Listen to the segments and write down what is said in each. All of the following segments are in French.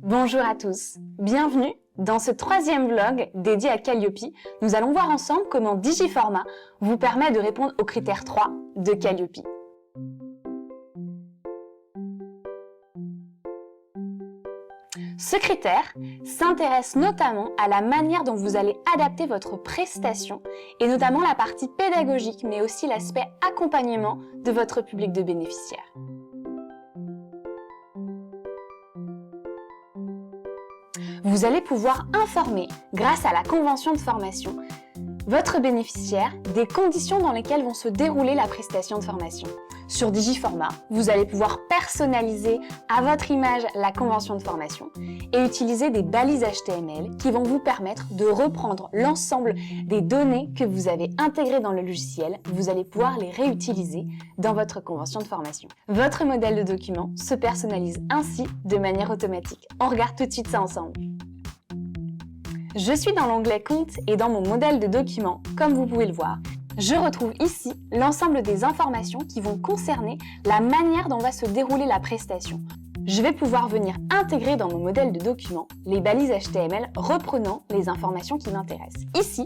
Bonjour à tous, bienvenue dans ce troisième vlog dédié à Calliope. Nous allons voir ensemble comment Digiformat vous permet de répondre au critère 3 de Calliope. Ce critère s'intéresse notamment à la manière dont vous allez adapter votre prestation et notamment la partie pédagogique mais aussi l'aspect accompagnement de votre public de bénéficiaires. Vous allez pouvoir informer, grâce à la convention de formation, votre bénéficiaire des conditions dans lesquelles vont se dérouler la prestation de formation. Sur Digiformat, vous allez pouvoir personnaliser à votre image la convention de formation et utiliser des balises HTML qui vont vous permettre de reprendre l'ensemble des données que vous avez intégrées dans le logiciel. Vous allez pouvoir les réutiliser dans votre convention de formation. Votre modèle de document se personnalise ainsi de manière automatique. On regarde tout de suite ça ensemble. Je suis dans l'onglet Compte et dans mon modèle de document, comme vous pouvez le voir. Je retrouve ici l'ensemble des informations qui vont concerner la manière dont va se dérouler la prestation. Je vais pouvoir venir intégrer dans mon modèle de document les balises HTML reprenant les informations qui m'intéressent. Ici,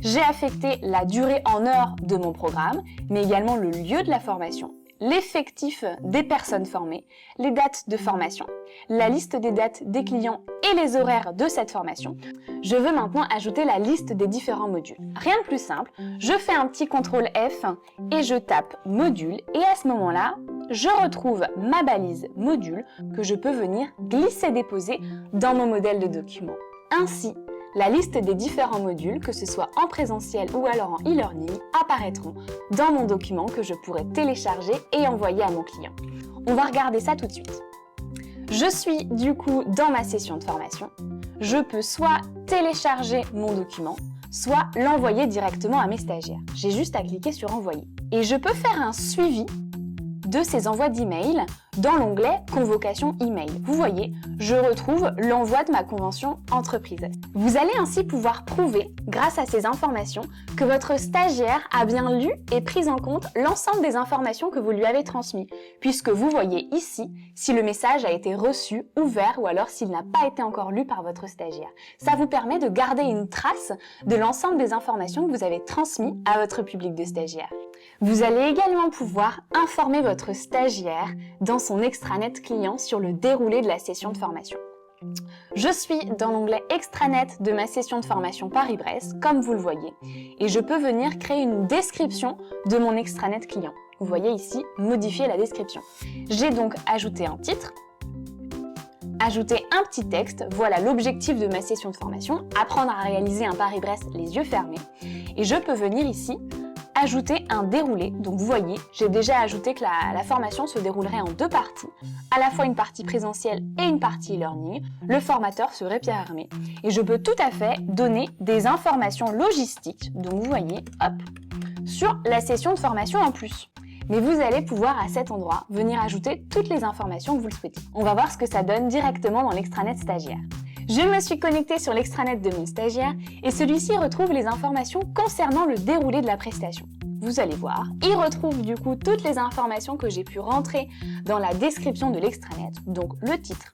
j'ai affecté la durée en heures de mon programme, mais également le lieu de la formation, l'effectif des personnes formées, les dates de formation, la liste des dates des clients et les horaires de cette formation. Je veux maintenant ajouter la liste des différents modules. Rien de plus simple, je fais un petit CTRL F et je tape module et à ce moment-là, je retrouve ma balise module que je peux venir glisser-déposer dans mon modèle de document. Ainsi, la liste des différents modules, que ce soit en présentiel ou alors en e-learning, apparaîtront dans mon document que je pourrai télécharger et envoyer à mon client. On va regarder ça tout de suite. Je suis du coup dans ma session de formation. Je peux soit télécharger mon document, soit l'envoyer directement à mes stagiaires. J'ai juste à cliquer sur envoyer. Et je peux faire un suivi de ces envois d'email dans l'onglet convocation email. Vous voyez, je retrouve l'envoi de ma convention entreprise. Vous allez ainsi pouvoir prouver, grâce à ces informations, que votre stagiaire a bien lu et pris en compte l'ensemble des informations que vous lui avez transmises, puisque vous voyez ici si le message a été reçu, ouvert ou alors s'il n'a pas été encore lu par votre stagiaire. Ça vous permet de garder une trace de l'ensemble des informations que vous avez transmises à votre public de stagiaires. Vous allez également pouvoir informer votre stagiaire dans son extranet client sur le déroulé de la session de formation. Je suis dans l'onglet extranet de ma session de formation Paris-Brest, comme vous le voyez, et je peux venir créer une description de mon extranet client. Vous voyez ici, modifier la description. J'ai donc ajouté un titre, ajouter un petit texte, voilà l'objectif de ma session de formation, apprendre à réaliser un Paris-Brest les yeux fermés, et je peux venir ici ajouter un déroulé. Donc vous voyez, j'ai déjà ajouté que la formation se déroulerait en deux parties, à la fois une partie présentielle et une partie e-learning. Le formateur serait Pierre Hermé. Et je peux tout à fait donner des informations logistiques, donc vous voyez, hop, sur la session de formation en plus. Mais vous allez pouvoir à cet endroit venir ajouter toutes les informations que vous le souhaitez. On va voir ce que ça donne directement dans l'extranet stagiaire. Je me suis connectée sur l'extranet de mon stagiaire et celui-ci retrouve les informations concernant le déroulé de la prestation. Vous allez voir, il retrouve du coup toutes les informations que j'ai pu rentrer dans la description de l'extranet, donc le titre,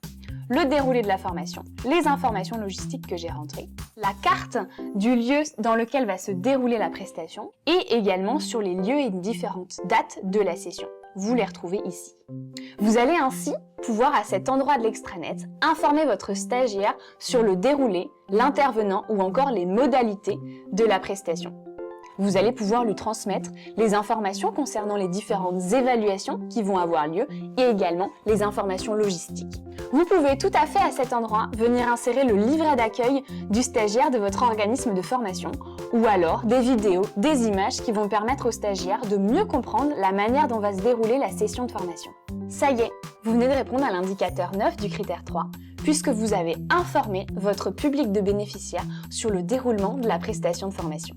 le déroulé de la formation, les informations logistiques que j'ai rentrées, la carte du lieu dans lequel va se dérouler la prestation et également sur les lieux et différentes dates de la session. Vous les retrouvez ici. Vous allez ainsi pouvoir à cet endroit de l'extranet informer votre stagiaire sur le déroulé, l'intervenant ou encore les modalités de la prestation. Vous allez pouvoir lui transmettre les informations concernant les différentes évaluations qui vont avoir lieu et également les informations logistiques. Vous pouvez tout à fait à cet endroit venir insérer le livret d'accueil du stagiaire de votre organisme de formation ou alors des vidéos, des images qui vont permettre au stagiaire de mieux comprendre la manière dont va se dérouler la session de formation. Ça y est, vous venez de répondre à l'indicateur 9 du critère 3 puisque vous avez informé votre public de bénéficiaires sur le déroulement de la prestation de formation.